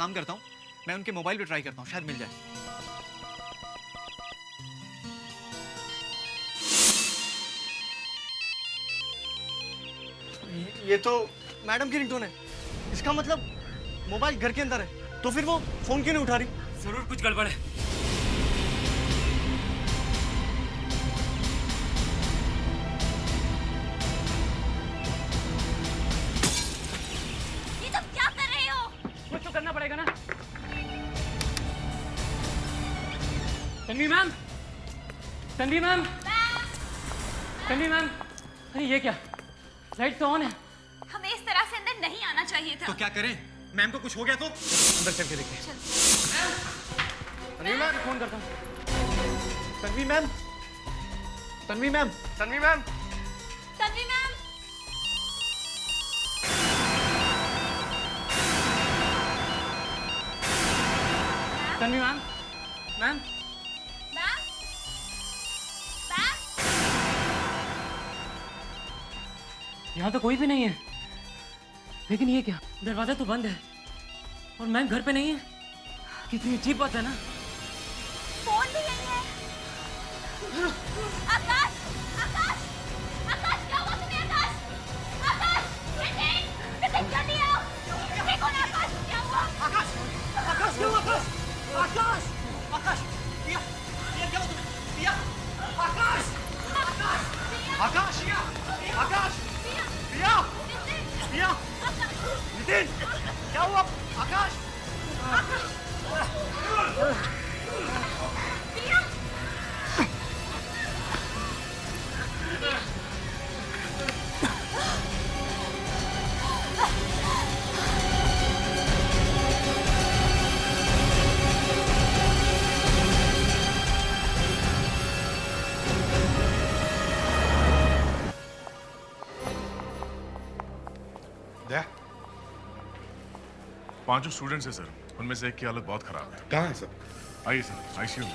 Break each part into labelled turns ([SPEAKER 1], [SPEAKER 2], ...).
[SPEAKER 1] काम करता हूँ, मैं उनके मोबाइल पे ट्राई करता हूँ, शायद मिल जाए। ये तो मैडम की रिंगटोन है। इसका मतलब मोबाइल घर के अंदर है, तो फिर वो फोन क्यों नहीं उठा रही?
[SPEAKER 2] जरूर कुछ गड़बड़ है।
[SPEAKER 3] ये सब क्या कर रहे हो?
[SPEAKER 2] कुछ तो करना पड़ेगा ना। Tanvi ma'am, Tanvi ma'am, Tanvi ma'am, अरे ये क्या, लाइट तो ऑन है।
[SPEAKER 3] हमें इस तरह से अंदर नहीं आना चाहिए था।
[SPEAKER 1] तो क्या करें? मैम को कुछ हो गया तो अंदर चल के देखें।
[SPEAKER 2] तन्वी मैम, फोन करता हूँ।
[SPEAKER 1] Tanvi ma'am, Tanvi ma'am, Tanvi ma'am.
[SPEAKER 3] Tanvi ma'am,
[SPEAKER 2] Tanvi ma'am, ma'am,
[SPEAKER 3] ma'am, ma'am,
[SPEAKER 2] यहाँ तो कोई भी नहीं है। लेकिन ये क्या, दरवाजा तो बंद है और मैम घर पे नहीं है। कितनी अजीब बात है ना।
[SPEAKER 3] फोन भी नहीं है। आकाश, आकाश, आकाश, क्या हुआ तुम्हें? आकाश, आकाश, नितिन, नितिन जल्दी आओ। देखो ना आकाश, क्या हुआ?
[SPEAKER 1] आकाश, आकाश क्यों? आकाश, आकाश, आकाश, पिया, पिया क्या हुआ तुम्हें? पिया, आकाश, आकाश, आकाश, आकाश, पिया, पिया, नितिन, क्या हुआ? आकाश, आकाश,
[SPEAKER 3] पिया,
[SPEAKER 4] दया, 5 स्टूडेंट्स हैं सर, उनमें से एक की हालत बहुत खराब है।
[SPEAKER 5] कहाँ है सब?
[SPEAKER 4] आइए सर, आईसीयू में।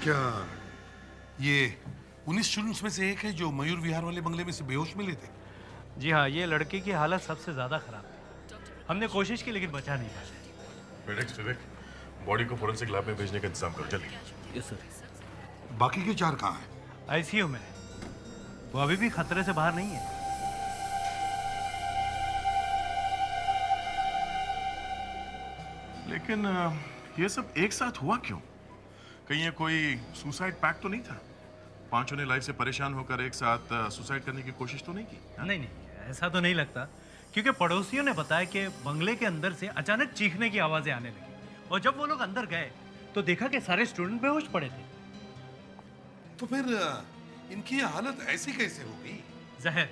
[SPEAKER 5] क्या ये 19 स्टूडेंट्स में से एक है जो मयूर विहार वाले बंगले में से बेहोश मिले थे?
[SPEAKER 6] जी हाँ, ये लड़के की हालत सबसे ज्यादा खराब है। हमने कोशिश की लेकिन बचा नहीं पाए।
[SPEAKER 4] विवेक, बॉडी को फोरेंसिक लैब में भेजने का इंतजाम करो जल्दी।
[SPEAKER 6] Yes sir.
[SPEAKER 5] बाकी के 4 कहाँ हैं?
[SPEAKER 6] आईसीयू में वो अभी भी खतरे से बाहर नहीं है।
[SPEAKER 4] लेकिन ये सब एक साथ हुआ क्यों? कहीं ये कोई सुसाइड पैक्ट तो नहीं था? 5 ने लाइफ से परेशान होकर एक साथ सुसाइड करने की कोशिश तो नहीं की?
[SPEAKER 6] नहीं नहीं, ऐसा तो नहीं लगता, क्योंकि पड़ोसियों ने बताया कि बंगले के अंदर से अचानक चीखने की आवाजें आने लगी और जब वो लोग अंदर गए तो देखा कि सारे स्टूडेंट बेहोश पड़े थे।
[SPEAKER 5] तो फिर इनकी ये हालत ऐसी कैसे हो गई?
[SPEAKER 6] जहर,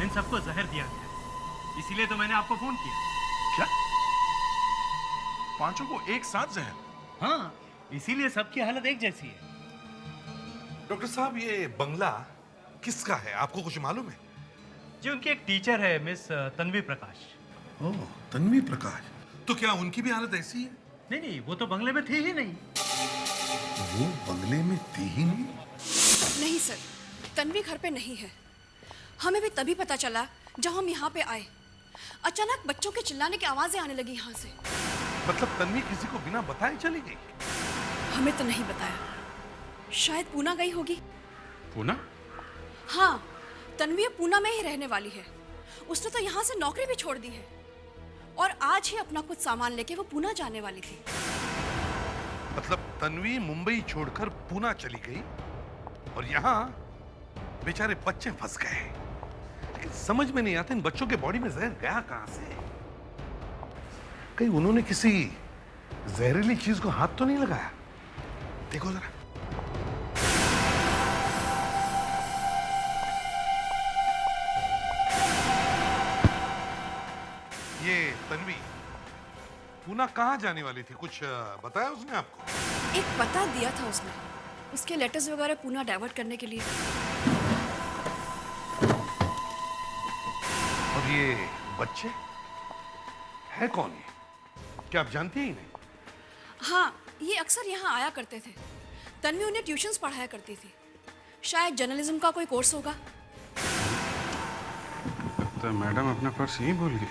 [SPEAKER 6] इन सबको जहर दिया गया, इसीलिए तो मैंने आपको फोन किया।
[SPEAKER 4] क्या? 5 को एक साथ जहर?
[SPEAKER 6] हाँ, इसीलिए सबकी हालत एक जैसी है।
[SPEAKER 5] डॉक्टर साहब, ये बंगला किसका है? आपको कुछ मालूम है?
[SPEAKER 6] जी, उनकी एक टीचर है, मिस तन्वी प्रकाश।
[SPEAKER 5] ओह, तन्वी प्रकाश। तो क्या उनकी भी हालत ऐसी है?
[SPEAKER 6] नहीं नहीं, वो तो बंगले में थी ही नहीं।
[SPEAKER 5] वो बंगले में थी ही नहीं?
[SPEAKER 7] नहीं सर, तन्वी घर पे नहीं है। हमें भी तभी पता चला जब हम यहाँ पे आए। अचानक बच्चों के चिल्लाने की आवाजें आने लगी यहाँ से।
[SPEAKER 5] मतलब तन्वी किसी को बिना बताए चली गई?
[SPEAKER 7] हमें तो नहीं बताया। शायद पूना गई होगी।
[SPEAKER 5] पूना?
[SPEAKER 7] हाँ, तन्वी अब पूना में ही रहने वाली है। उसने तो यहाँ से नौकरी भी छोड़ दी है और आज ही अपना कुछ सामान लेके वो पूना जाने वाली थी।
[SPEAKER 5] मतलब तन्वी मुंबई छोड़कर पूना चली गई और यहाँ बेचारे बच्चे फंस गए। लेकिन समझ में नहीं आता इन बच्चों के बॉडी में जहर गया कहाँ से? कहीं उन्होंने किसी जहरीली चीज को हाथ तो नहीं लगाया? देखो जरा। ये तन्वी पूना कहाँ जाने वाली थी? कुछ बताया उसने आपको?
[SPEAKER 7] एक पता दिया था उसने, उसके लेटर्स वगैरह पूना डाइवर्ट करने के लिए।
[SPEAKER 5] और ये बच्चे है कौन? ये क्या आप जानती ही नहीं?
[SPEAKER 7] हाँ, ये अक्सर यहाँ आया करते थे। तन्वी उन्हें ट्यूशन्स पढ़ाया करती थी। शायद जर्नलिज्म का कोई कोर्स होगा।
[SPEAKER 8] लगता है मैडम अपना पर्स यहीं भूल गई।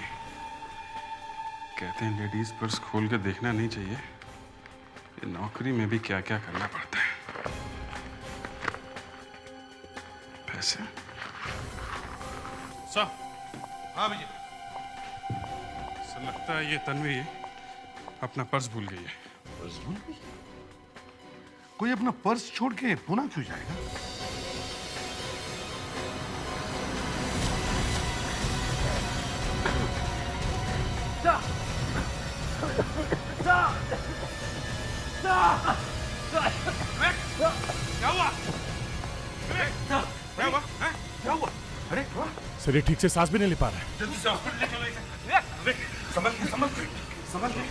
[SPEAKER 8] कहते हैं लेडीज पर्स खोल के देखना नहीं चाहिए। ये नौकरी में भी क्या क्या करना पड़ता है। पैसे सर।
[SPEAKER 5] हाँ विजय।
[SPEAKER 8] सर लगता है ये तन्वी अपना पर्स भूल गई है।
[SPEAKER 5] पर्स भूल गई? कोई अपना पर्स छोड़ के पुणे क्यों जाएगा? क्या हुआ? क्या हुआ? हैं? क्या हुआ? अरे
[SPEAKER 9] सर ये ठीक से सांस भी नहीं ले पा रहा है।
[SPEAKER 5] जल्दी से हॉस्पिटल ले चलो इसे। अरे संभल के संभल के संभल के।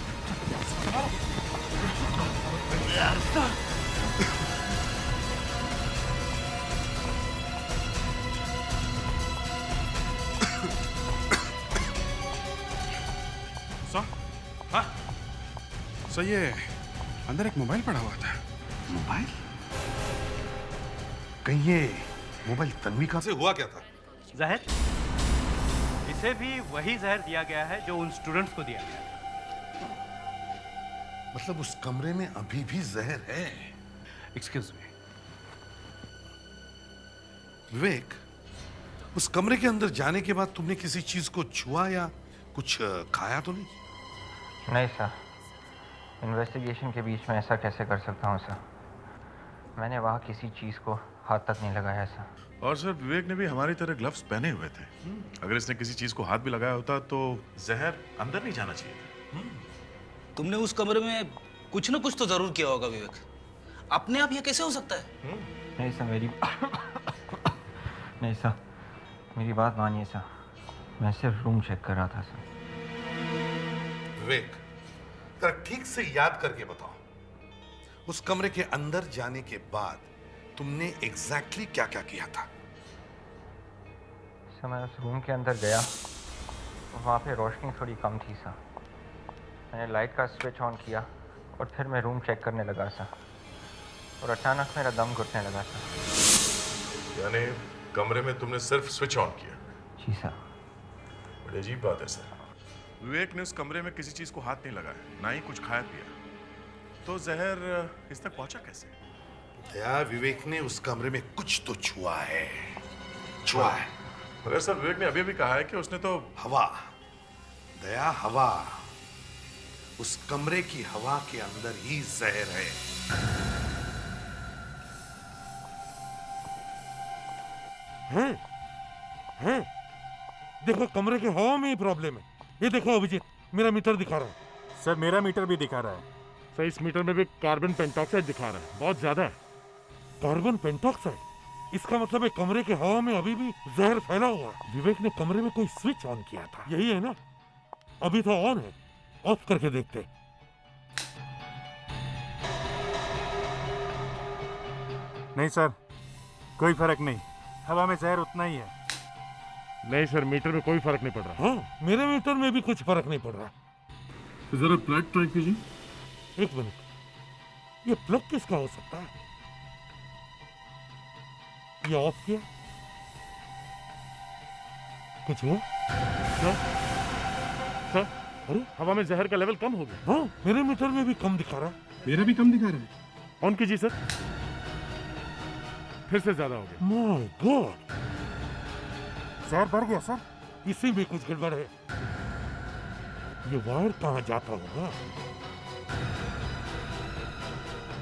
[SPEAKER 8] सर।
[SPEAKER 5] हाँ?
[SPEAKER 8] सर ये अंदर एक मोबाइल पड़ा हुआ था।
[SPEAKER 5] मोबाइल? कहीं ये मोबाइल तन्वी का से हुआ क्या था?
[SPEAKER 6] जहर, इसे भी वही जहर दिया गया है जो उन स्टूडेंट्स को दिया गया है।
[SPEAKER 5] मतलब उस कमरे में अभी भी जहर है?
[SPEAKER 6] Excuse me.
[SPEAKER 5] विवेक, उस कमरे के अंदर जाने के बाद तुमने किसी चीज को छुआ या कुछ खाया तो नहीं?
[SPEAKER 10] नहीं सर, इन्वेस्टिगेशन के बीच में ऐसा कैसे कर सकता हूँ सर। मैंने वहाँ किसी चीज़ को हाथ तक नहीं लगाया सर।
[SPEAKER 4] और सर विवेक ने भी हमारी तरह ग्लव्स पहने हुए थे। अगर इसने किसी चीज को हाथ भी लगाया होता तो जहर अंदर नहीं जाना चाहिए था।
[SPEAKER 11] तुमने उस कमरे में कुछ ना कुछ तो जरूर किया होगा विवेक। अपने आप ये कैसे हो सकता है?
[SPEAKER 10] नहीं सर मेरी नहीं सर, मेरी बात मानिए सर। मैं सिर्फ रूम चेक कर रहा था सर।
[SPEAKER 5] विवेक, जरा ठीक से याद करके बताओ, उस कमरे के अंदर जाने के बाद तुमने एग्जैक्टली क्या क्या किया था?
[SPEAKER 10] सर मैं उस रूम के अंदर गया, वहाँ पे रोशनी थोड़ी कम थी सर। मैंने लाइट का स्विच ऑन किया और फिर मैं रूम चेक करने लगा सर, और अचानक मेरा दम घुटने लगा सर।
[SPEAKER 4] यानी कमरे में तुमने सिर्फ स्विच ऑन किया?
[SPEAKER 10] जी सर।
[SPEAKER 4] बड़ी अजीब बात है सर। विवेक ने उस कमरे में किसी चीज को हाथ नहीं लगाया, ना ही कुछ खाया पिया, तो जहर इस तक पहुंचा कैसे?
[SPEAKER 5] दया, विवेक ने उस कमरे में कुछ तो छुआ है, छुआ है।
[SPEAKER 4] मगर सर विवेक ने अभी भी कहा है कि उसने तो
[SPEAKER 5] हवा, दया हवा, उस कमरे की हवा के अंदर ही जहर है।
[SPEAKER 9] हैं? देखो कमरे के हवा में ही प्रॉब्लम है। ये देखो अभिजीत, मेरा मीटर दिखा रहा है। सर मेरा मीटर भी दिखा रहा है। सर इस मीटर में भी कार्बन पेंटॉक्साइड दिखा रहा है, बहुत ज्यादा है। Carbon pentoxide? इसका मतलब है कमरे के हवा में अभी भी जहर फैला हुआ है। विवेक ने कमरे में कोई स्विच ऑन किया था, यही है ना? अभी तो ऑन है, ऑफ करके देखते।
[SPEAKER 12] नहीं सर, कोई फर्क नहीं, हवा में जहर उतना ही है।
[SPEAKER 9] नहीं सर, मीटर में कोई फर्क नहीं पड़ रहा। हाँ, मेरे मीटर में भी कुछ फर्क नहीं पड़ रहा।
[SPEAKER 8] तो जरा प्लग ट्राई कीजिए।
[SPEAKER 9] एक मिनट, ये प्लग किसका हो सकता है? ये ऑफ किया, कुछ हुआ? सर, अरे हवा में जहर का लेवल कम हो गया। हाँ, मेरे मीटर में भी कम दिखा रहा है।
[SPEAKER 8] मेरा भी कम दिखा रहा है।
[SPEAKER 9] ऑन कीजिए सर। फिर से ज्यादा हो गया। माय गॉड,
[SPEAKER 12] जहर बढ़ गया सर।
[SPEAKER 9] इसी में कुछ गड़बड़ है। ये वायर कहाँ जाता होगा?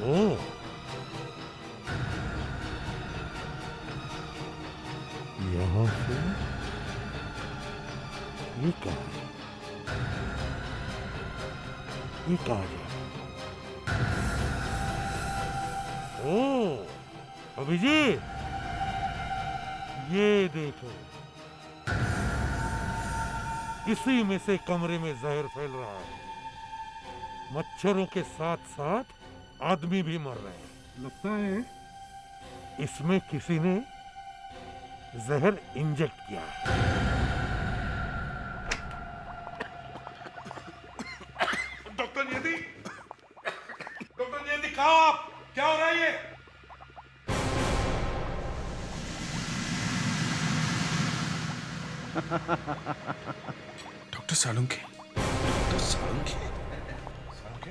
[SPEAKER 9] ओह, यहाँ से ये कहाँ है? ये कहाँ गया? ओह अभिजीत, ये देखो, इसी में से कमरे में जहर फैल रहा है। मच्छरों के साथ साथ आदमी भी मर रहे हैं।
[SPEAKER 8] लगता है
[SPEAKER 9] इसमें किसी ने जहर इंजेक्ट किया है।
[SPEAKER 5] डॉक्टर नियति, डॉक्टर नियति, कहाँ हो आप? क्या हो रहा है ये?
[SPEAKER 8] डॉक्टर सालुंखे।
[SPEAKER 5] डॉक्टर सालुंखे? सालुंखे?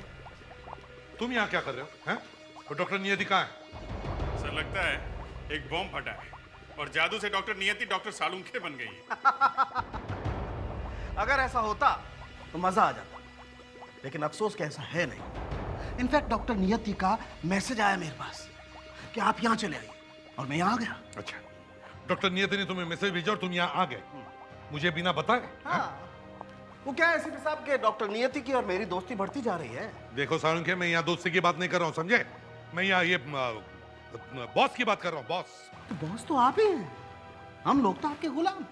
[SPEAKER 5] तुम यहाँ क्या कर रहे हो? हैं? और डॉक्टर नियति कहाँ है?
[SPEAKER 8] सर लगता है एक बॉम्ब फटा है और जादू से डॉक्टर नियति डॉक्टर सालुंखे बन गई है।
[SPEAKER 13] अगर ऐसा होता तो मजा आ जाता, लेकिन अफसोस कि ऐसा है नहीं। इनफैक्ट डॉक्टर नियति का मैसेज आया मेरे पास कि आप यहाँ चले आइए और मैं यहाँ आ गया।
[SPEAKER 5] अच्छा, डॉक्टर नियति ने तुम्हें मैसेज भेजा और तुम यहाँ आ गए मुझे बिना बताए?
[SPEAKER 13] हाँ। वो क्या है एसीपी साहब के डॉक्टर नियति की और मेरी दोस्ती बढ़ती जा रही है।
[SPEAKER 5] देखो सालुंखे, मैं यहाँ दोस्ती की बात नहीं कर रहा हूँ, समझे? मैं यहाँ ये बॉस की बात कर रहा हूँ, बॉस।
[SPEAKER 13] तो बॉस तो आप ही हैं, हम लोग तो आपके गुलाम।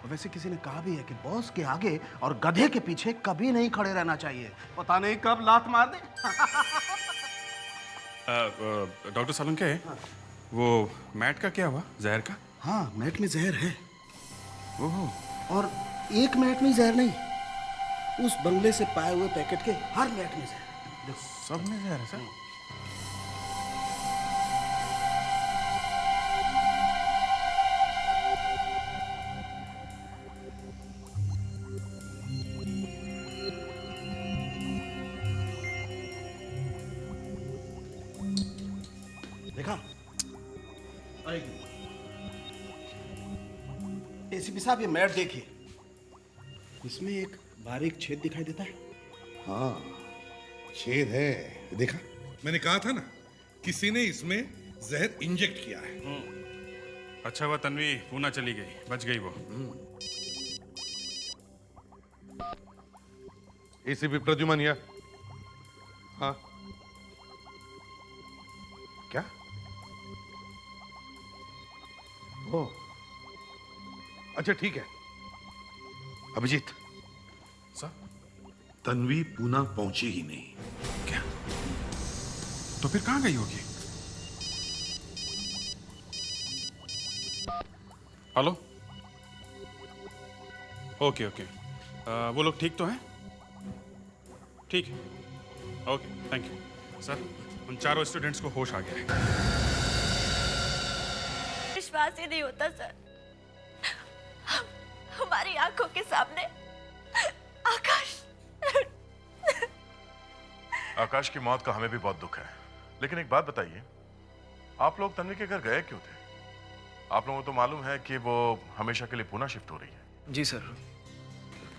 [SPEAKER 13] और वैसे किसी ने कहा भी है कि बॉस के आगे और गधे के पीछे कभी नहीं खड़े रहना चाहिए, पता नहीं कब लात मार दे।
[SPEAKER 8] डॉक्टर सालुंखे, वो मैट का क्या हुआ, जहर का?
[SPEAKER 13] हाँ, मैट में जहर है।
[SPEAKER 8] ओहो।
[SPEAKER 13] और एक मैट में जहर नहीं, उस बंगले से पाए हुए पैकेट के हर मैट में जहर। देखो,
[SPEAKER 8] सब में जहर है सर?
[SPEAKER 13] देखा? एसीपी साहब, ये मैट देखिए, इसमें एक बारीक छेद दिखाई देता है।
[SPEAKER 5] हाँ, छेद है, देखा? मैंने कहा था ना, किसी ने इसमें जहर इंजेक्ट किया है।
[SPEAKER 8] अच्छा हुआ तन्वी पूना चली गई, बच गई वो।
[SPEAKER 5] एसीपी प्रद्युमन या? हाँ, क्या? ओ, अच्छा ठीक है। अभिजीत
[SPEAKER 8] सर,
[SPEAKER 5] तन्वी पूना पहुंची ही नहीं।
[SPEAKER 8] क्या? तो फिर कहां गई होगी? हेलो? ओके ओके, वो लोग ठीक तो हैं? ठीक है, ओके, थैंक यू। सर, उन चारों स्टूडेंट्स को होश आ गया है।
[SPEAKER 3] विश्वास ही नहीं होता सर, हमारी आंखों के सामने
[SPEAKER 4] आकाश की मौत का हमें भी बहुत दुख है, लेकिन एक बात बताइए, आप लोग तन्वी के घर गए क्यों थे? आप लोगों को तो मालूम है कि वो हमेशा के लिए पुणे शिफ्ट हो रही है।
[SPEAKER 14] जी सर,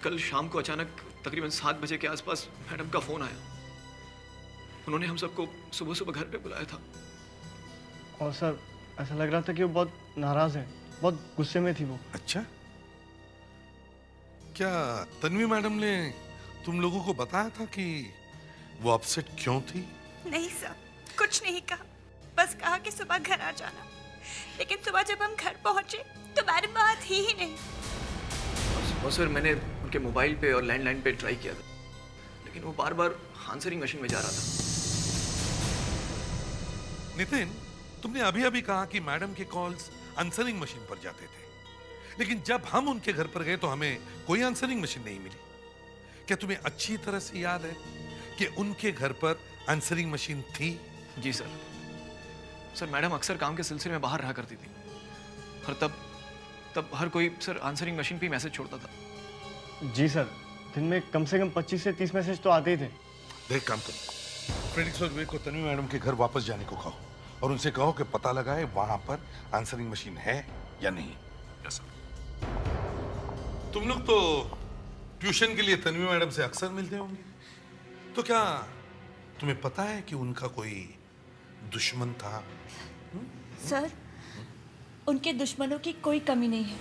[SPEAKER 14] कल शाम को अचानक तकरीबन 7 बजे के आसपास मैडम का फोन आया। उन्होंने हम सबको सुबह सुबह घर पे बुलाया था।
[SPEAKER 1] और सर, ऐसा लग रहा था कि वो बहुत नाराज है, बहुत गुस्से में थी वो।
[SPEAKER 5] अच्छा, क्या तन्वी मैडम ने तुम लोगों को बताया था कि वो अपसेट क्यों थी?
[SPEAKER 15] नहीं सर, कुछ नहीं कहा, बस कहा कि सुबह घर आ जाना। लेकिन सुबह जब हम घर पहुंचे तो मैडम वहां थी ही नहीं।
[SPEAKER 14] और सर, मैंने उनके मोबाइल पे और लैंडलाइन पे ट्राई किया था, लेकिन वो बार बार आंसरिंग मशीन में जा रहा था।
[SPEAKER 5] नितिन, तुमने अभी अभी कहा कि मैडम के कॉल्स आंसरिंग मशीन पर जाते थे, लेकिन जब हम उनके घर पर गए तो हमें कोई आंसरिंग मशीन नहीं मिली। क्या तुम्हें अच्छी तरह से याद है कि उनके घर पर आंसरिंग मशीन थी?
[SPEAKER 14] जी सर। सर, मैडम अक्सर काम के सिलसिले में बाहर रहा करती थी, और तब हर कोई सर आंसरिंग मशीन पे मैसेज छोड़ता था।
[SPEAKER 1] जी सर, दिन में कम से कम 25 से 30 मैसेज तो आते ही थे।
[SPEAKER 5] देख, काम करो, फ्रेडिक्स और विवेक को तन्वी मैडम के घर वापस जाने को कहो और उनसे कहो कि पता लगाए वहां पर आंसरिंग मशीन है या नहीं।
[SPEAKER 8] Yes sir.
[SPEAKER 5] तुम लोग तो ट्यूशन के लिए तन्वी मैडम से अक्सर मिलते होंगे, तो क्या तुम्हें पता है कि उनका कोई दुश्मन था?
[SPEAKER 15] सर, उनके दुश्मनों की कोई कमी नहीं है।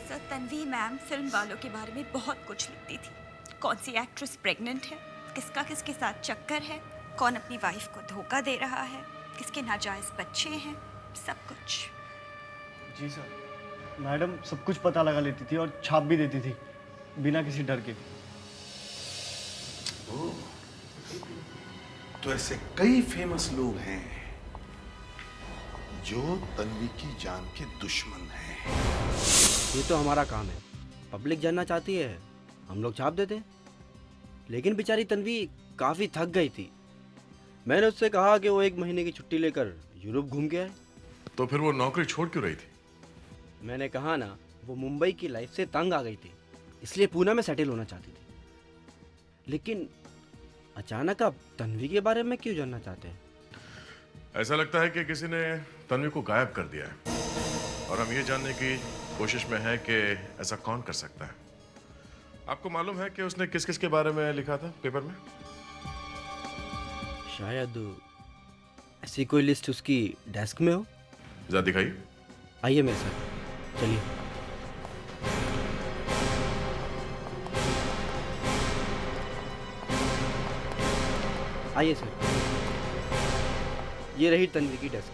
[SPEAKER 15] सर, तन्वी मैम फिल्म वालों के बारे में बहुत कुछ लिखती थी। कौन सी एक्ट्रेस प्रेग्नेंट है, किसका किसके साथ चक्कर है, कौन अपनी वाइफ को धोखा दे रहा है, किसके नाजायज बच्चे हैं, सब कुछ।
[SPEAKER 1] जी सर, मैडम सब कुछ पता लगा लेती थी और छाप भी देती थी बिना किसी डर के।
[SPEAKER 5] तो ऐसे कई फेमस लोग हैं जो तन्वी की जान के दुश्मन हैं।
[SPEAKER 16] ये तो हमारा काम है, पब्लिक जानना चाहती है, हम लोग छाप देते हैं। लेकिन बेचारी तन्वी काफ़ी थक गई थी, मैंने उससे कहा कि वो 1 महीने की छुट्टी लेकर यूरोप घूम के आए।
[SPEAKER 4] तो फिर वो नौकरी छोड़ क्यों रही थी?
[SPEAKER 16] मैंने कहा ना, वो मुंबई की लाइफ से तंग आ गई थी, इसलिए पूना में सेटल होना चाहती थी। लेकिन अचानक आप तन्वी के बारे में क्यों जानना चाहते हैं?
[SPEAKER 4] ऐसा लगता है कि किसी ने तन्वी को गायब कर दिया है और हम ये जानने की कोशिश में हैं कि ऐसा कौन कर सकता है। आपको मालूम है कि उसने किस किस के बारे में लिखा था पेपर में?
[SPEAKER 16] शायद ऐसी कोई लिस्ट उसकी डेस्क में हो।
[SPEAKER 4] जरा दिखाइए।
[SPEAKER 16] आइए मेरे साथ, चलिए। आइए सर, ये रही तन्वी की डेस्क।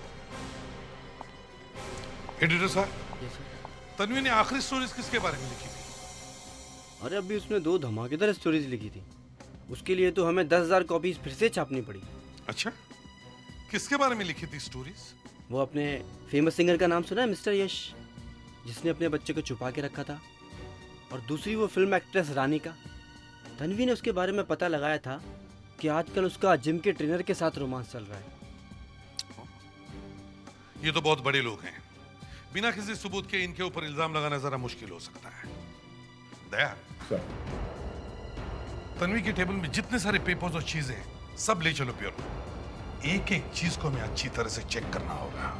[SPEAKER 5] एडिटर साहब,
[SPEAKER 16] यस सर।
[SPEAKER 5] तन्वी ने आखिरी स्टोरीज किसके बारे में लिखी थी?
[SPEAKER 16] अरे अभी उसने 2 धमाकेदार स्टोरीज लिखी थी, उसके लिए तो हमें 10,000 कॉपीज फिर से छापनी पड़ी।
[SPEAKER 5] अच्छा, किसके बारे में लिखी थी स्टोरीज?
[SPEAKER 16] वो अपने फेमस सिंगर का नाम सुना है, मिस्टर यश, जिसने अपने बच्चे को छुपा के रखा था। और दूसरी वो फिल्म एक्ट्रेस रानी का। तन्वी ने उसके बारे में पता लगाया था कि आजकल उसका जिम के ट्रेनर के साथ रोमांस चल रहा है।
[SPEAKER 5] ये तो बहुत बड़े लोग हैं, बिना किसी सबूत के इनके ऊपर इल्जाम लगाना जरा मुश्किल हो सकता है। दया, तन्वी के टेबल में जितने सारे पेपर्स और चीजें हैं, सब ले चलो प्योर। एक एक चीज को हमें अच्छी तरह से चेक करना होगा।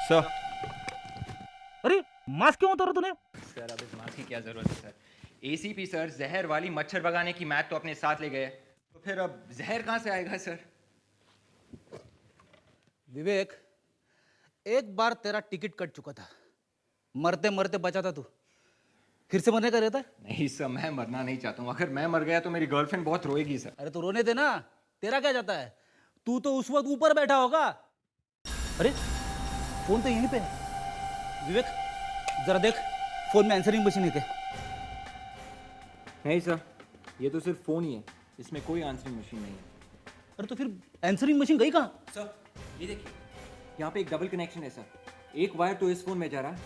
[SPEAKER 11] सर,
[SPEAKER 17] अरे मास्क क्यों उतारा तूने?
[SPEAKER 10] सर अब इस मास्क की क्या जरूरत है सर? एसीपी सर जहर वाली मच्छर भगाने की मैट तो अपने साथ ले गए, तो फिर अब जहर कहां से आएगा सर?
[SPEAKER 17] विवेक, एक बार तेरा टिकट कट चुका था, मरते मरते बचा था तू, फिर से मरने का रहता है?
[SPEAKER 10] नहीं सर, मैं मरना नहीं चाहता हूँ। अगर मैं मर गया तो मेरी गर्लफ्रेंड बहुत रोएगी सर।
[SPEAKER 17] अरे तो रोने दे ना, तेरा क्या जाता है? तू तो उस वक्त ऊपर बैठा होगा। अरे फोन तो यहीं पे है। विवेक जरा देख, फोन में आंसरिंग मशीन है क्या?
[SPEAKER 10] नहीं सर, ये तो सिर्फ फोन ही है, इसमें कोई आंसरिंग मशीन नहीं है।
[SPEAKER 17] अरे तो फिर आंसरिंग मशीन गई कहाँ?
[SPEAKER 10] सर ये देखिए, यहाँ पे एक डबल कनेक्शन है सर। एक वायर तो इस फोन में जा रहा है,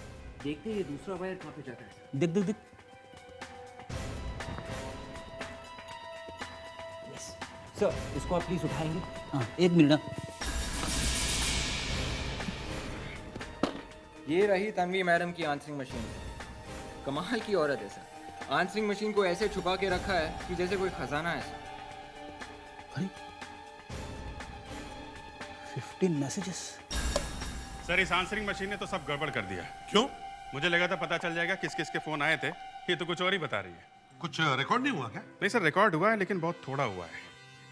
[SPEAKER 10] देखते हैं ये दूसरा वायर कहाँ पे जाता है।
[SPEAKER 17] देख देख देख।
[SPEAKER 10] सर इसको आप प्लीज उठाएंगे?
[SPEAKER 17] हाँ, 1 मिनट।
[SPEAKER 10] ये रही तन्वी मैडम की आंसरिंग मशीन। कमाल की औरत है सर, आंसरिंग मशीन को ऐसे छुपा के रखा है कि जैसे कोई खजाना है सर।
[SPEAKER 17] अरे 15 मैसेजेस।
[SPEAKER 8] सर इस आंसरिंग मशीन ने तो सब गड़बड़ कर दिया।
[SPEAKER 5] क्यों?
[SPEAKER 8] मुझे लगा था पता चल जाएगा किस किस के फोन आए थे, ये तो कुछ और ही बता रही है।
[SPEAKER 5] कुछ रिकॉर्ड नहीं हुआ क्या?
[SPEAKER 8] नहीं सर, रिकॉर्ड हुआ है लेकिन बहुत थोड़ा हुआ है।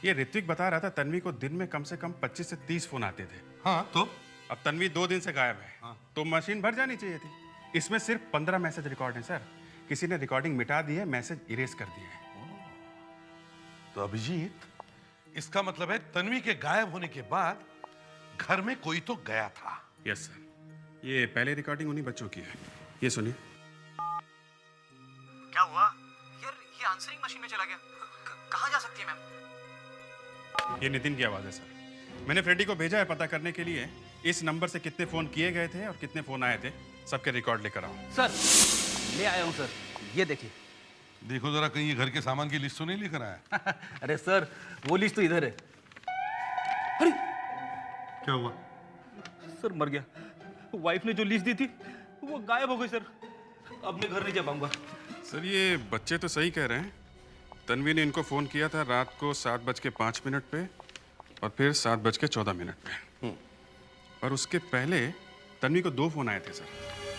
[SPEAKER 8] ये ऋत्विक बता रहा था तन्वी को दिन में कम से कम 25 से 30 फोन आते थे।
[SPEAKER 5] हाँ तो
[SPEAKER 8] अब तन्वी 2 दिन से गायब है। हाँ। तो मशीन भर जानी चाहिए थी। इसमें सिर्फ 15 मैसेज रिकॉर्ड हैं सर। किसी ने रिकॉर्डिंग मिटा दी है, मैसेज इरेज कर दिए हैं।
[SPEAKER 5] तो अभिजीत, इसका मतलब है तन्वी के गायब होने के बाद घर में कोई तो गया था।
[SPEAKER 8] यस सर, ये पहले रिकॉर्डिंग उन्हीं बच्चों की है। ये सुनिए।
[SPEAKER 18] क्या हुआ यार? ये आंसरिंग मशीन में चला गया, कहाँ जा सकती है मैम?
[SPEAKER 8] ये नितिन की आवाज है सर। मैंने फ्रेडी को भेजा है पता करने के लिए इस नंबर से कितने फोन किए गए थे और कितने फोन आए थे, सबके रिकॉर्ड लेकर आओ।
[SPEAKER 17] सर ले आया हूँ सर, ये देखिए।
[SPEAKER 5] देखो जरा, कहीं ये घर के सामान की लिस्ट तो नहीं लेकर आया?
[SPEAKER 17] अरे सर वो लिस्ट तो इधर है। अरे
[SPEAKER 5] क्या हुआ?
[SPEAKER 17] सर मर गया। वाइफ ने जो लिस्ट दी थी वो गायब हो गई सर। अब मैं घर नहीं जा पाऊंगा।
[SPEAKER 8] सर ये बच्चे तो सही कह रहे हैं। तन्वी ने इनको फ़ोन किया था रात को 7:05 पे और फिर 7:14 पे। और उसके पहले तन्वी को 2 फ़ोन आए थे सर।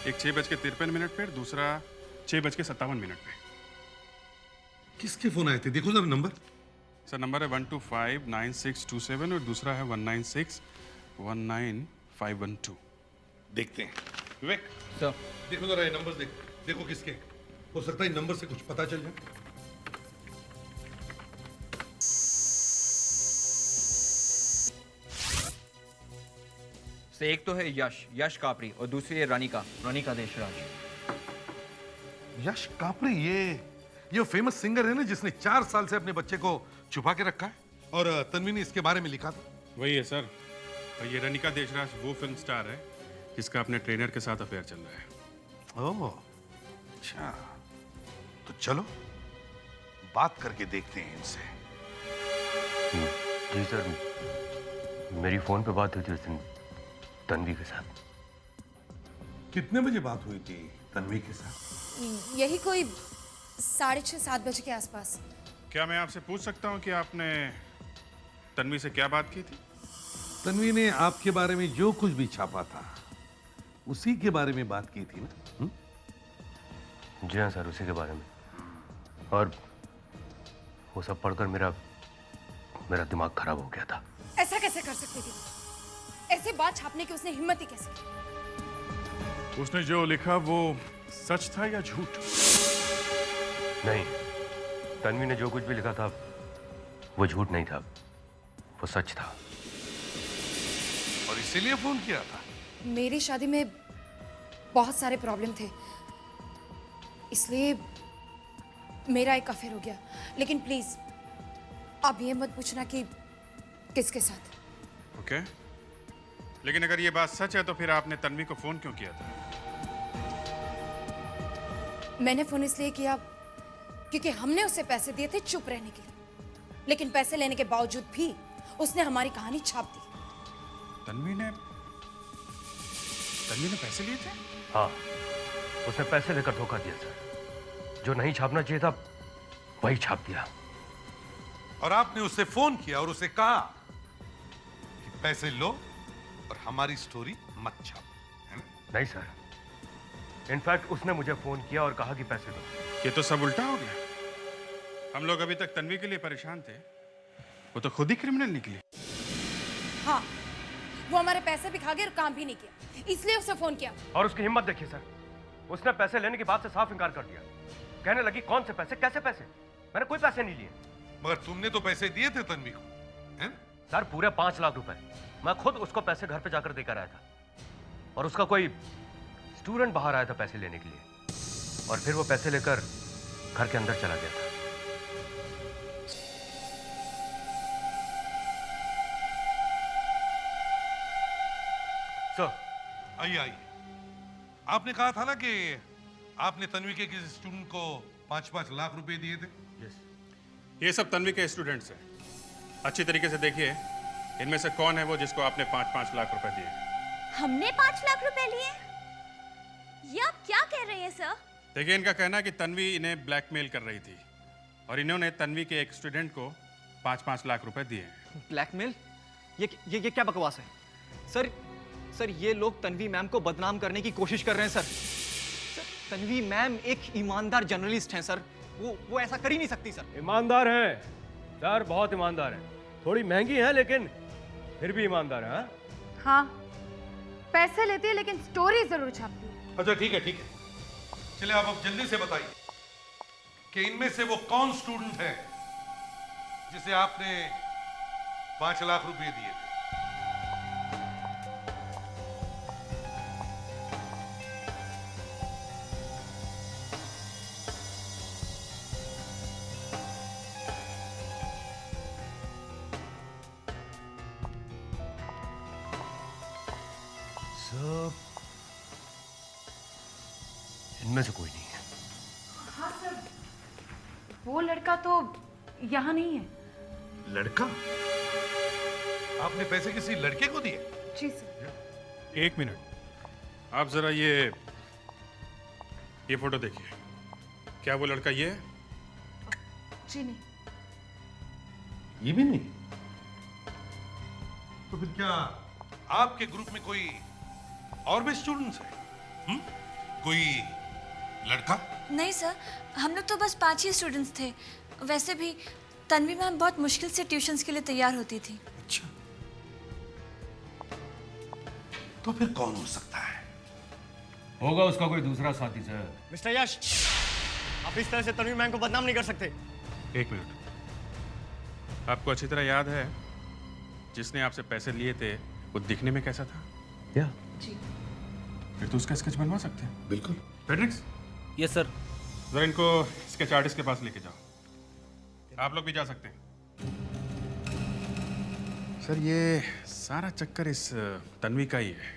[SPEAKER 8] एक 6:53 पे, दूसरा 6:57 पे।
[SPEAKER 5] किसके फोन आए थे? देखो जरा नंबर।
[SPEAKER 8] सर नंबर है 1259627 और दूसरा है 196195112।
[SPEAKER 5] देखते हैं। विवेक
[SPEAKER 10] सर
[SPEAKER 5] देखो जरा ये नंबर देखो किसके। हो सकता है इन नंबर से कुछ पता चल जाए।
[SPEAKER 10] एक तो है यश कापरी और दूसरी है रानिका देशराज।
[SPEAKER 5] यश कापरी, ये फेमस सिंगर है ना जिसने 4 साल से अपने बच्चे को छुपा के रखा है, और तन्वी ने इसके बारे में लिखा था।
[SPEAKER 8] वही है सर। और ये रानिका देशराज वो फिल्म स्टार है जिसका अपने ट्रेनर के साथ अफेयर चल रहा है।
[SPEAKER 5] ओह अच्छा, तो चलो बात करके देखते हैं इनसे।
[SPEAKER 10] जी सर।
[SPEAKER 19] मेरी फोन पे बात हुई थी उस दिन तन्वी के साथ।
[SPEAKER 5] कितने बजे बात हुई थी तन्वी के साथ?
[SPEAKER 7] यही कोई 6:30-7 बजे के आसपास।
[SPEAKER 8] क्या मैं आपसे पूछ सकता हूँ कि आपने तन्वी से क्या बात की थी?
[SPEAKER 5] तन्वी ने आपके बारे में जो कुछ भी छापा था उसी के बारे में बात की थी ना?
[SPEAKER 19] जी हाँ सर, उसी के बारे में। और वो सब पढ़कर मेरा दिमाग खराब हो गया था।
[SPEAKER 7] ऐसा कैसे कर सकती थी? ऐसे बात छापने की उसने हिम्मत ही कैसे की?
[SPEAKER 4] उसने जो लिखा वो सच था या झूठ?
[SPEAKER 19] नहीं, तन्वी ने जो कुछ भी लिखा था वो झूठ नहीं था, वो सच था।
[SPEAKER 5] और इसीलिए फोन किया था?
[SPEAKER 7] मेरी शादी में बहुत सारे प्रॉब्लम थे, इसलिए मेरा एक अफेयर हो गया। लेकिन प्लीज आप ये मत पूछना कि किसके साथ।
[SPEAKER 8] ओके, लेकिन अगर ये बात सच है तो फिर आपने तन्वी को फोन क्यों किया था?
[SPEAKER 7] मैंने फोन इसलिए किया क्योंकि हमने उसे पैसे दिए थे चुप रहने के लिए, लेकिन पैसे लेने के बावजूद भी उसने हमारी कहानी छाप दी।
[SPEAKER 8] तन्वी ने पैसे लिए थे?
[SPEAKER 19] हाँ, उसने पैसे लेकर धोखा दिया सर। जो नहीं छापना चाहिए था वही छाप दिया।
[SPEAKER 5] और आपने उससे फोन किया और उसे कहा कि पैसे लो और हमारी स्टोरी मत छापो, है ना?
[SPEAKER 19] नहीं सर, इनफैक्ट उसने मुझे फोन किया और कहा कि पैसे दो।
[SPEAKER 8] ये तो सब उल्टा हो गया। हम लोग अभी तक तन्वी के लिए परेशान थे, वो तो खुद ही क्रिमिनल निकली।
[SPEAKER 7] हाँ, वो हमारे पैसे भी खा गया और काम भी नहीं किया, इसलिए उसे फोन किया।
[SPEAKER 19] और उसकी हिम्मत देखिए सर, उसने पैसे लेने की बात से साफ इनकार कर दिया। कहने लगी कौन से पैसे, कैसे पैसे? मैंने कोई पैसे नहीं लिए।
[SPEAKER 5] मगर तुमने तो पैसे दिए थे तन्वी को, हैं?
[SPEAKER 19] सर पूरे 5 लाख रुपए मैं खुद उसको पैसे घर पे जाकर देकर आया था, और उसका कोई स्टूडेंट बाहर आया था पैसे लेने के लिए, और फिर वो पैसे लेकर घर के अंदर चला गया था।
[SPEAKER 5] सर आइए आइए। आपने कहा था ना कि आपने तन्वी के किसी स्टूडेंट को 5-5 लाख रुपए दिए थे?
[SPEAKER 8] ये सब तन्वी के स्टूडेंट्स हैं। अच्छी तरीके से देखिए इनमें से कौन है वो जिसको आपने 5-5 लाख रुपए दिए।
[SPEAKER 3] हमने 5 लाख रुपए लिए? ये आप क्या कह रहे हैं सर?
[SPEAKER 8] देखिए, इनका कहना है कि तन्वी इन्हें ब्लैकमेल कर रही थी और इन्होंने तन्वी के एक स्टूडेंट को 5-5 लाख रुपए दिए।
[SPEAKER 18] ब्लैकमेल? ये क्या बकवास है? सर ये लोग तन्वी मैम को बदनाम करने की कोशिश कर रहे हैं सर। तन्वी मैम एक ईमानदार जर्नलिस्ट हैं सर, वो ऐसा कर ही नहीं सकती सर।
[SPEAKER 19] ईमानदार है सर, बहुत ईमानदार है। थोड़ी महंगी है लेकिन फिर भी ईमानदार है।
[SPEAKER 7] हाँ, पैसे लेती है लेकिन स्टोरी जरूर छापती है।
[SPEAKER 5] अच्छा ठीक है ठीक है, चलिए आप अब जल्दी से बताइए कि इनमें से वो कौन स्टूडेंट है जिसे आपने 5 लाख रुपए दिए थे?
[SPEAKER 19] इनमें से कोई नहीं है।
[SPEAKER 7] हाँ सर, वो लड़का तो यहाँ नहीं है।
[SPEAKER 5] लड़का? आपने पैसे किसी लड़के को दिए?
[SPEAKER 7] जी सर।
[SPEAKER 8] 1 मिनट, आप जरा ये फोटो देखिए। क्या वो लड़का ये है?
[SPEAKER 7] जी नहीं।
[SPEAKER 5] ये भी नहीं? तो फिर क्या आपके ग्रुप में कोई और भी स्टूडेंट्स हैं? कोई लड़का?
[SPEAKER 15] नहीं सर, हम लोग तो बस 5 ही स्टूडेंट्स थे। वैसे भी तन्वी मैम बहुत मुश्किल से ट्यूशन्स के लिए तैयार होती थी।
[SPEAKER 5] अच्छा, तो फिर कौन हो सकता है?
[SPEAKER 19] होगा उसका कोई दूसरा साथी सर।
[SPEAKER 1] मिस्टर यश, आप इस तरह से तन्वी मैम को बदनाम नहीं कर सकते।
[SPEAKER 8] 1 मिनट, आपको अच्छी तरह याद है जिसने आपसे पैसे लिए थे वो दिखने में कैसा था?
[SPEAKER 19] या
[SPEAKER 7] जी।
[SPEAKER 8] फिर तो उसका स्केच बनवा सकते हैं।
[SPEAKER 5] बिल्कुल।
[SPEAKER 8] फेड्रिक्स?
[SPEAKER 17] Yes sir.
[SPEAKER 8] जरा इनको स्केच आर्टिस्ट के पास लेके जाओ। आप लोग भी जा सकते हैं। सर ये सारा चक्कर इस तन्वी का ही है।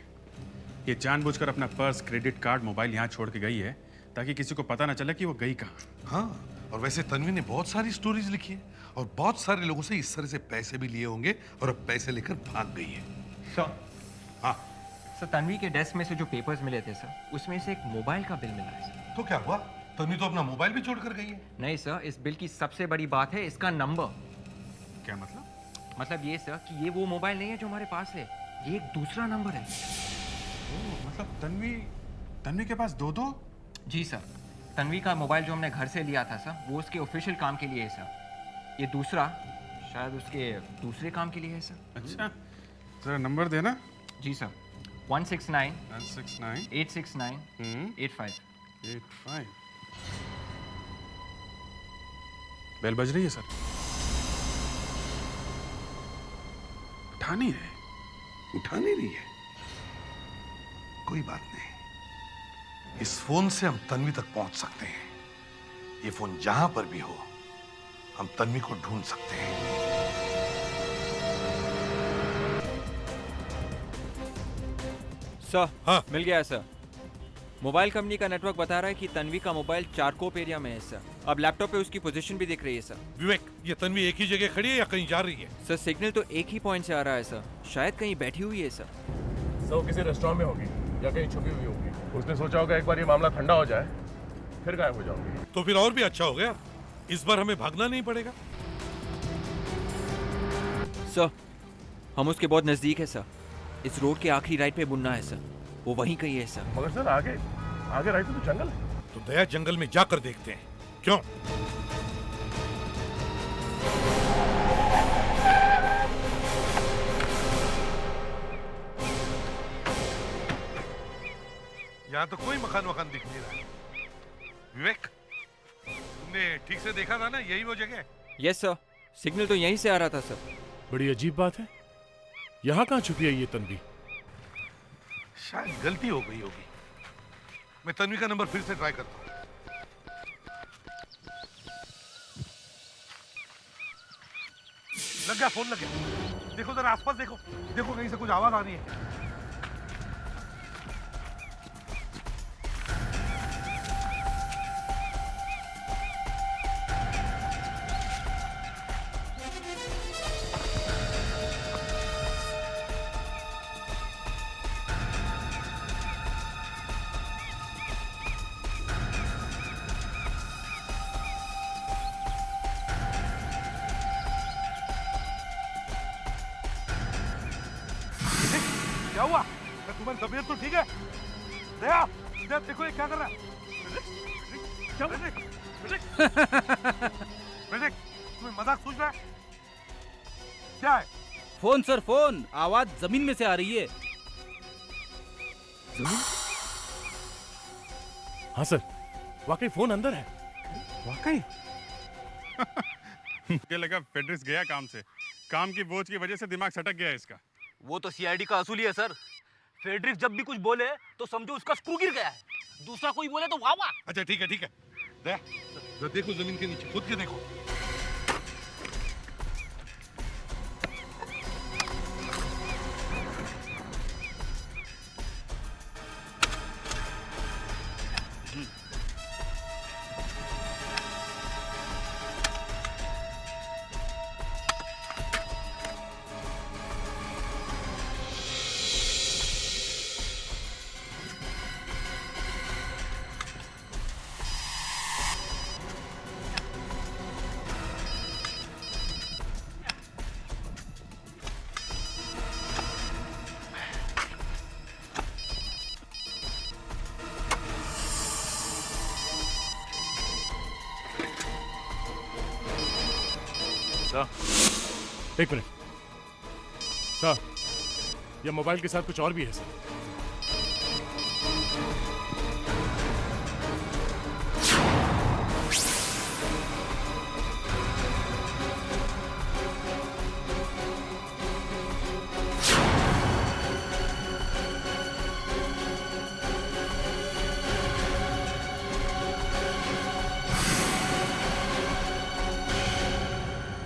[SPEAKER 8] ये जानबूझकर अपना पर्स, क्रेडिट कार्ड, मोबाइल यहाँ छोड़ के गई है ताकि किसी को पता ना चले कि वो गई कहाँ।
[SPEAKER 5] हाँ, और वैसे तन्वी ने बहुत सारी स्टोरीज लिखी है और बहुत सारे लोगों से इस तरह से पैसे भी लिए होंगे और अब पैसे लेकर भाग गई है।
[SPEAKER 10] सर,
[SPEAKER 5] हाँ
[SPEAKER 10] सर तन्वी के डेस्क में से जो पेपर्स मिले थे सर, उसमें से एक मोबाइल का बिल मिला है सर।
[SPEAKER 5] तो क्या हुआ? तन्वी तो अपना मोबाइल भी छोड़ कर गई है।
[SPEAKER 10] नहीं सर, इस बिल की सबसे बड़ी बात है इसका नंबर।
[SPEAKER 5] क्या मतलब?
[SPEAKER 10] मतलब ये सर कि ये वो मोबाइल नहीं है जो हमारे पास है, ये एक दूसरा नंबर है।
[SPEAKER 8] मतलब तन्वी के पास दो?
[SPEAKER 10] जी सर, तन्वी का मोबाइल जो हमने घर से लिया था सर, वो उसके ऑफिशियल काम के लिए है सर। ये दूसरा शायद उसके दूसरे काम के लिए है सर।
[SPEAKER 8] अच्छा, जरा नंबर देना।
[SPEAKER 10] जी सर, 169
[SPEAKER 8] 869
[SPEAKER 10] 85।
[SPEAKER 8] बेल बज रही है सर।
[SPEAKER 5] उठा नहीं रही है। कोई बात नहीं, इस फोन से हम तन्वी तक पहुंच सकते हैं। ये फोन जहां पर भी हो, हम तन्वी को ढूंढ सकते हैं।
[SPEAKER 10] सर, हाँ मिल गया है सर। मोबाइल कंपनी का नेटवर्क बता रहा है कि तन्वी का मोबाइल चारकोप एरिया में है सर। अब लैपटॉप पे उसकी पोजीशन भी दिख रही है सर।
[SPEAKER 5] विवेक, ये तन्वी एक ही जगह खड़ी है या कहीं जा रही है?
[SPEAKER 10] सर सिग्नल तो एक ही पॉइंट से आ रहा है सर, शायद कहीं बैठी हुई है सर।
[SPEAKER 4] वो किसी रेस्टोरेंट में होगी या कहीं छुपी हुई होगी। उसने सोचा होगा एक बार ये मामला ठंडा हो जाए फिर गायब हो जाओगे।
[SPEAKER 5] तो फिर और भी अच्छा हो गया, इस बार हमें भागना नहीं पड़ेगा।
[SPEAKER 10] सर, हम उसके बहुत नजदीक है सर। इस रोड के आखिरी राइट पे बुनना है सर, वो वहीं कहीं है सर।
[SPEAKER 4] मगर सर आगे राइट पे तो जंगल है।
[SPEAKER 5] तो दया जंगल में जाकर देखते हैं। क्यों? यहाँ तो कोई मकान दिख नहीं रहा। विवेक, तुमने ठीक से देखा था ना, यही वो जगह?
[SPEAKER 10] यस सर, सिग्नल तो यहीं से आ रहा था सर।
[SPEAKER 4] बड़ी अजीब बात है, यहाँ कहाँ छुपी है ये तन्वी?
[SPEAKER 5] शायद गलती हो गई होगी। मैं तन्वी का नंबर फिर से ट्राई करता हूँ। लग गया, फोन लग गया। देखो जरा आसपास देखो कहीं से कुछ आवाज आ रही है। क्या हुआ? तुम्हारी तबीयत तो ठीक है? दया, देखो ये क्या कर रहा है? तुम्हें मजाक सूझ रहा है? क्या है?
[SPEAKER 17] Phone sir, phone. आवाज जमीन में से आ रही है।
[SPEAKER 4] जमीन? हाँ सर, वाकई फोन अंदर है।
[SPEAKER 8] वाकई? मुझे लगा फेड्रिक्स गया काम से। काम की बोझ की वजह से दिमाग सटक गया इसका।
[SPEAKER 17] वो तो सीआईडी का असूली है सर। फेड्रिक्स जब भी कुछ बोले तो समझो उसका स्क्रू गिर गया है। दूसरा कोई बोले तो वाह वाह।
[SPEAKER 5] अच्छा ठीक है। दया, देखो जमीन के नीचे, खुद के देखो।
[SPEAKER 4] एक मिनट सर, यह मोबाइल के साथ कुछ और भी है सर।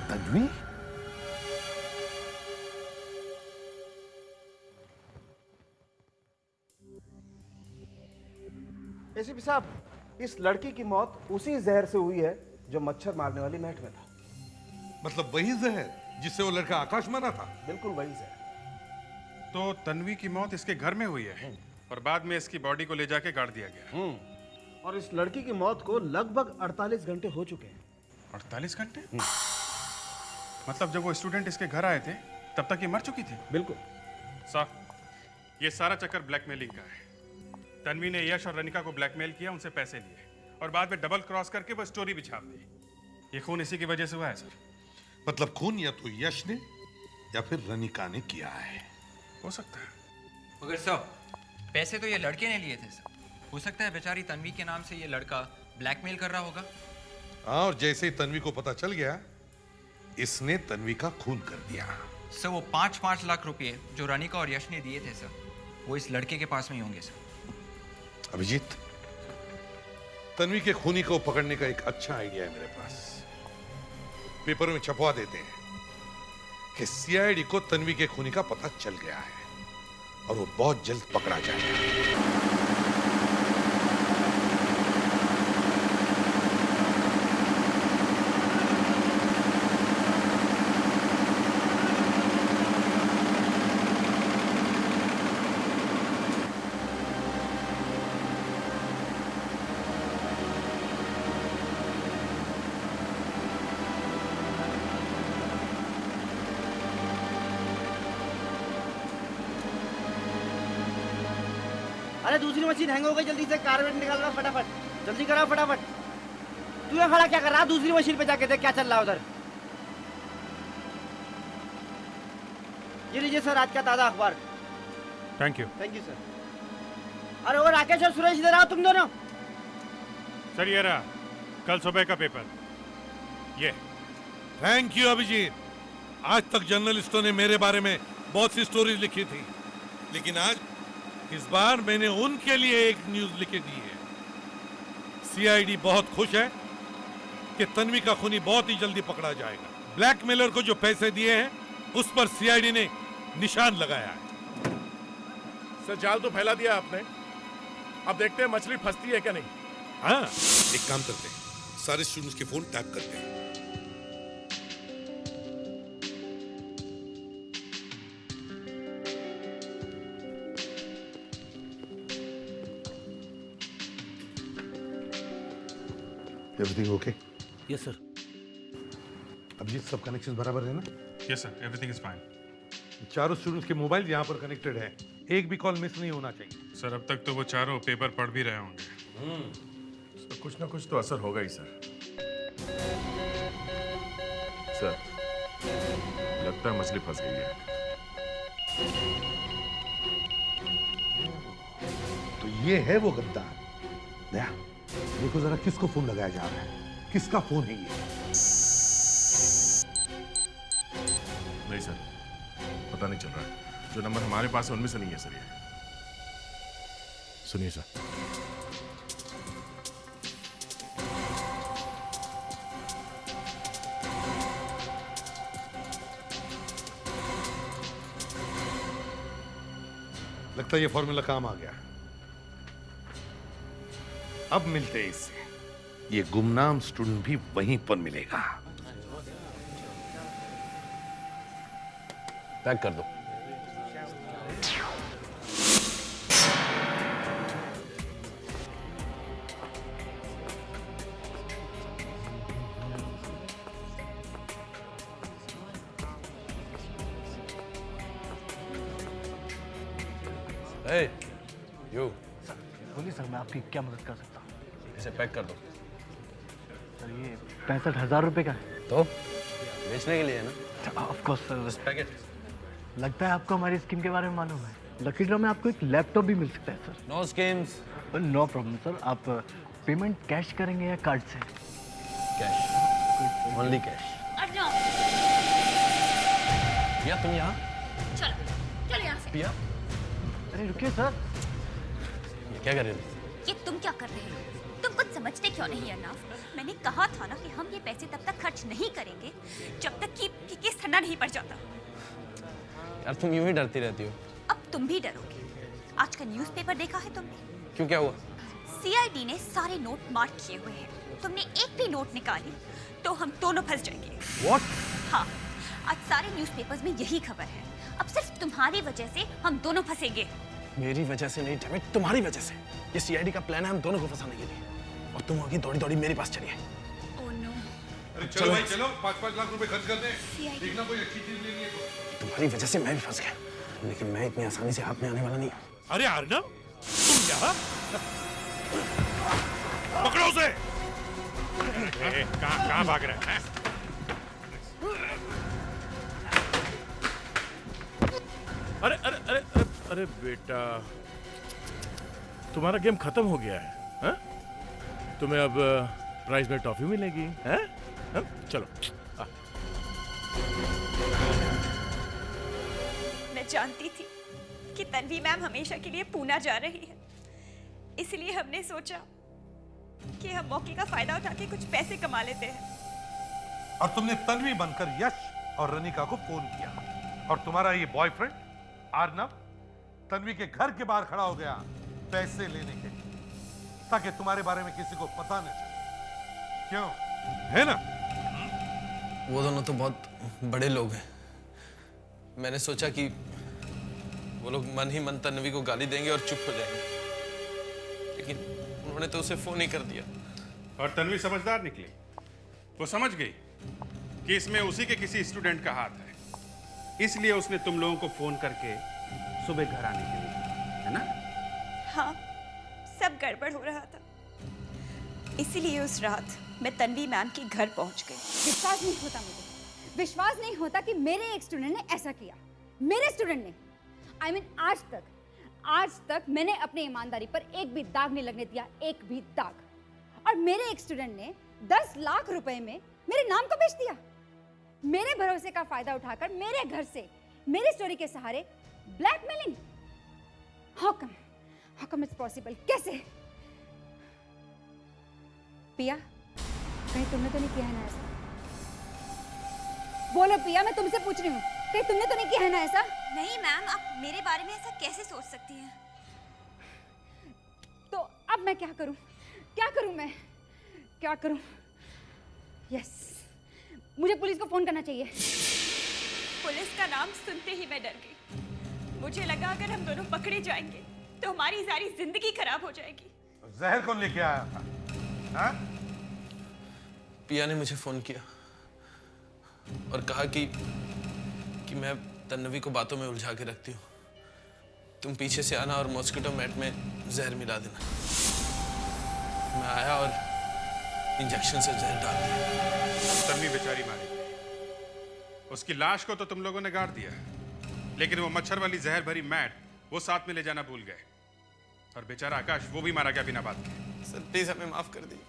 [SPEAKER 5] तन्वी?
[SPEAKER 13] एसीपी साहब, इस लड़की की मौत उसी जहर से हुई है जो मच्छर मारने वाली मैट में था।
[SPEAKER 5] मतलब वही जहर जिससे वो लड़का आकाश मरा था?
[SPEAKER 13] बिल्कुल वही जहर।
[SPEAKER 8] तो तन्वी की मौत इसके घर में हुई है और बाद में इसकी बॉडी को ले जाके गाड़ दिया गया।
[SPEAKER 13] और इस लड़की की मौत को लगभग 48 घंटे हो चुके हैं।
[SPEAKER 8] 48 घंटे? मतलब जब वो स्टूडेंट इसके घर आए थे तब तक ये मर चुकी थी?
[SPEAKER 13] बिल्कुल।
[SPEAKER 8] सर, ये सारा चक्कर ब्लैकमेलिंग का है। तन्वी ने यश और रनिका को ब्लैकमेल किया, उनसे पैसे लिए और बाद में डबल क्रॉस करके वो स्टोरी भी छाप दी। ये खून इसी की वजह से हुआ है सर।
[SPEAKER 5] मतलब खून या तो यश ने या फिर रनिका ने किया है।
[SPEAKER 8] हो सकता है।
[SPEAKER 10] मगर सर, पैसे तो ये लड़के ने लिए थे सर। हो सकता है बेचारी तन्वी के नाम से ये लड़का ब्लैकमेल कर रहा होगा।
[SPEAKER 5] हाँ, और जैसे ही तन्वी को पता चल गया, इसने तन्वी का खून कर दिया।
[SPEAKER 10] सर, वो 5-5 लाख रुपए जो रनिका और यश ने दिए थे सर, वो इस लड़के के पास में ही होंगे सर।
[SPEAKER 5] अभिजीत, तन्वी के खूनी को पकड़ने का एक अच्छा आइडिया है मेरे पास। पेपरों में छपवा देते हैं कि सीआईडी को तन्वी के खूनी का पता चल गया है और वो बहुत जल्द पकड़ा जाएगा।
[SPEAKER 16] अरे दूसरी मशीन हैंग हो गई, जल्दी से कार्बेट निकाल रहा, फटाफट जल्दी कराओ फटाफट। तू यहाँ खड़ा क्या कर रहा? दूसरी मशीन पे जाके देख क्या चल रहा है उधर। ये लीजिए सर आज का ताजा अखबार।
[SPEAKER 12] Thank you.
[SPEAKER 16] Thank you sir. अरे वो राकेश और सुरेश इधर आओ तुम दोनों।
[SPEAKER 12] सर ये रहा कल सुबह का पेपर। ये।
[SPEAKER 5] Thank you Abhijit. आज तक जर्नलिस्टों ने मेरे बारे में बहुत सी स्टोरीज लिखी थी, लेकिन आज इस बार मैंने उनके लिए एक न्यूज लिख दी है। सीआईडी बहुत खुश है कि तन्वी का खूनी बहुत ही जल्दी पकड़ा जाएगा। ब्लैकमेलर को जो पैसे दिए हैं उस पर सीआईडी ने निशान लगाया है।
[SPEAKER 4] सर, जाल तो फैला दिया आपने, अब देखते हैं मछली फंसती है क्या नहीं।
[SPEAKER 5] हाँ, एक काम करते हैं, सारे स्टूडेंट्स के फोन टैप करते हैं। Everything okay?
[SPEAKER 17] Yes sir.
[SPEAKER 5] Abhijit, सब कनेक्शन बराबर है ना?
[SPEAKER 8] Yes sir, everything is fine.
[SPEAKER 5] चारों स्टूडेंट्स के मोबाइल यहाँ पर कनेक्टेड है, एक भी कॉल मिस नहीं होना चाहिए।
[SPEAKER 8] सर, अब तक तो वो चारों पेपर पढ़ भी रहे होंगे।
[SPEAKER 4] तो कुछ ना कुछ तो असर होगा ही सर। सर, लगता है मछली फंस गई है।
[SPEAKER 5] तो ये है वो गद्दार। दया, देखो जरा किसको फोन लगाया जा रहा है, किसका फोन है ये?
[SPEAKER 4] नहीं सर, पता नहीं चल रहा है। जो नंबर हमारे पास है उनमें से नहीं है सर ये। सुनिए सर।
[SPEAKER 5] लगता है ये फॉर्मूला काम आ गया। अब मिलते हैं इससे। ये गुमनाम स्टूडेंट भी वहीं पर मिलेगा।
[SPEAKER 19] पैक कर दो।
[SPEAKER 18] बोलिए सर, मैं आपकी क्या मदद कर सकता हूँ?
[SPEAKER 19] इसे पैक कर दो।
[SPEAKER 18] सर, ये 65,000 रुपए का है।
[SPEAKER 19] तो बेचने के लिए है ना?
[SPEAKER 18] Of course sir.
[SPEAKER 19] पैकेट।
[SPEAKER 18] लगता है आपको हमारी स्कीम के बारे में मालूम है। लकी ड्रॉ में आपको एक लैपटॉप भी मिल सकता है sir.
[SPEAKER 19] No schemes.
[SPEAKER 18] No problem sir. आप पेमेंट कैश करेंगे या कार्ड से?
[SPEAKER 19] Cash, only cash. पिया, तुम यहाँ?
[SPEAKER 3] चलो, चलो यहाँ से।
[SPEAKER 19] पिया,
[SPEAKER 18] अरे रुकिए सर।
[SPEAKER 19] ये क्या कर रहे थे?
[SPEAKER 3] ये तुम क्या कर रहे हो? तुम कुछ समझते क्यों नहीं अरनाफ? मैंने कहा था ना कि हम ये पैसे तब तक खर्च नहीं करेंगे जब तक कि केस ठंडा नहीं पड़ जाता।
[SPEAKER 19] यार तुम यूं ही डरती रहती हो।
[SPEAKER 3] अब तुम भी डरोगे। आज का न्यूज़पेपर देखा है तुमने?
[SPEAKER 19] क्यों, क्या हुआ?
[SPEAKER 3] सीआईडी ने सारे नोट मार्क किए हुए हैं। तुमने एक भी नोट निकाली तो हम दोनों फंस जाएंगे।
[SPEAKER 19] What?
[SPEAKER 15] हाँ, आज सारे न्यूज़पेपर्स में यही खबर है। अब सिर्फ तुम्हारी वजह से हम दोनों फंसेंगे।
[SPEAKER 13] मेरी वजह से नहीं डैम इट, तुम्हारी वजह से। ये सीआईडी का प्लान है हम दोनों को फंसाने के लिए, और तुम होगी दौड़ी दौड़ी मेरे पास चलिए।
[SPEAKER 15] Oh no.
[SPEAKER 5] अरे चलो भाई चलो, 5-5 लाख रुपए खर्च कर दें, देखना कोई अच्छी चीज लेनी है तो।
[SPEAKER 13] तुम्हारी वजह से मैं भी फंस गया, लेकिन मैं इतनी आसानी से हाथ में आने वाला नहीं।
[SPEAKER 9] अरे अर्नब, तुम यहाँ? पकड़ो उसे। कहाँ भाग रहा है?
[SPEAKER 4] अरे अरे अरे अरे अरे बेटा, तुम्हारा गेम खत्म हो गया है, हा? तुम्हें अब प्राइज में टॉफी मिलेगी, हैं? हाँ? चलो।
[SPEAKER 15] मैं जानती थी कि तन्वी मैम हमेशा के लिए पूना जा रही है, इसलिए हमने सोचा कि हम मौके का फायदा उठा के कुछ पैसे कमा लेते हैं।
[SPEAKER 5] और तुमने तन्वी बनकर यश और रनिका को फोन किया, और तुम्हारा ये बॉयफ्रेंड अर्नब तन्वी के घर के बाहर खड़ा हो गया पैसे लेने के लिए, ताकि तुम्हारे बारे में किसी को पता न चले। क्यों, है ना?
[SPEAKER 11] वो दोनों तो बहुत बड़े लोग हैं। मैंने सोचा कि वो लोग मन ही मन तन्वी को गाली देंगे और चुप हो जाएंगे, लेकिन उन्होंने तो उसे फोन ही कर दिया।
[SPEAKER 8] और तन्वी समझदार निकली, वो समझ गई कि इसमें उसी के किसी स्टूडेंट का हाथ है, इसलिए उसने तुम लोगों को फोन करके सुबह घर आने के लिए कहा, है ना?
[SPEAKER 15] हाँ, सब गड़बड़ हो रहा था, इसीलिए उस रात मैं तन्वी मैम के घर पहुंच गई।
[SPEAKER 7] विश्वास नहीं होता मुझे, विश्वास नहीं होता कि मेरे एक स्टूडेंट ने ऐसा किया। मेरे स्टूडेंट ने, I mean, आज तक मैंने अपनी ईमानदारी पर एक भी दाग नहीं लगने दिया, एक भी दाग। और मेरे एक स्टूडेंट ने 10 लाख रुपए में मेरे नाम को बेच दिया। मेरे भरोसे का फायदा उठाकर मेरे घर से मेरी स्टोरी के सहारे blackmailing. How come it's possible? कैसे? पिया, कहीं तुमने तो नहीं किया है ना ऐसा? बोलो पिया, मैं तुमसे पूछ रही हूँ, कहीं तुमने तो नहीं किया है ना ऐसा?
[SPEAKER 15] नहीं मैम, आप मेरे बारे में ऐसा कैसे सोच सकती हैं?
[SPEAKER 7] तो अब मैं क्या करूं? क्या करूं मैं? क्या करूं? यस, मुझे पुलिस को फोन करना चाहिए।
[SPEAKER 15] पुलिस का नाम सुनते ही मैं डर गई। मुझे लगा अगर हम दोनों पकड़े जाएंगे तो हमारी सारी जिंदगी खराब हो जाएगी।
[SPEAKER 5] जहर कौन लेके आया था? हाँ?
[SPEAKER 11] पिया ने मुझे फोन किया और कहा कि मैं तन्वी को बातों में उलझा के रखती हूँ, तुम पीछे से आना और मॉस्किटो मैट में जहर मिला देना। मैं आया और इंजेक्शन से जहर डाल दिया।
[SPEAKER 8] तन्वी बेचारी मारी गई। उसकी लाश को तो तुम लोगों ने गाड़ दिया, लेकिन वो मच्छर वाली जहर भरी मैट वो साथ में ले जाना भूल गए, और बेचारा आकाश वो भी मारा गया बिना बात के।
[SPEAKER 11] सर प्लीज हमें माफ कर दीजिए,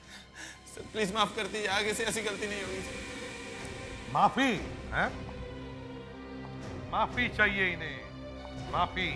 [SPEAKER 11] सर प्लीज माफ कर दीजिए, आगे से ऐसी गलती नहीं होगी।
[SPEAKER 5] माफी है? माफी चाहिए इन्हें, माफी।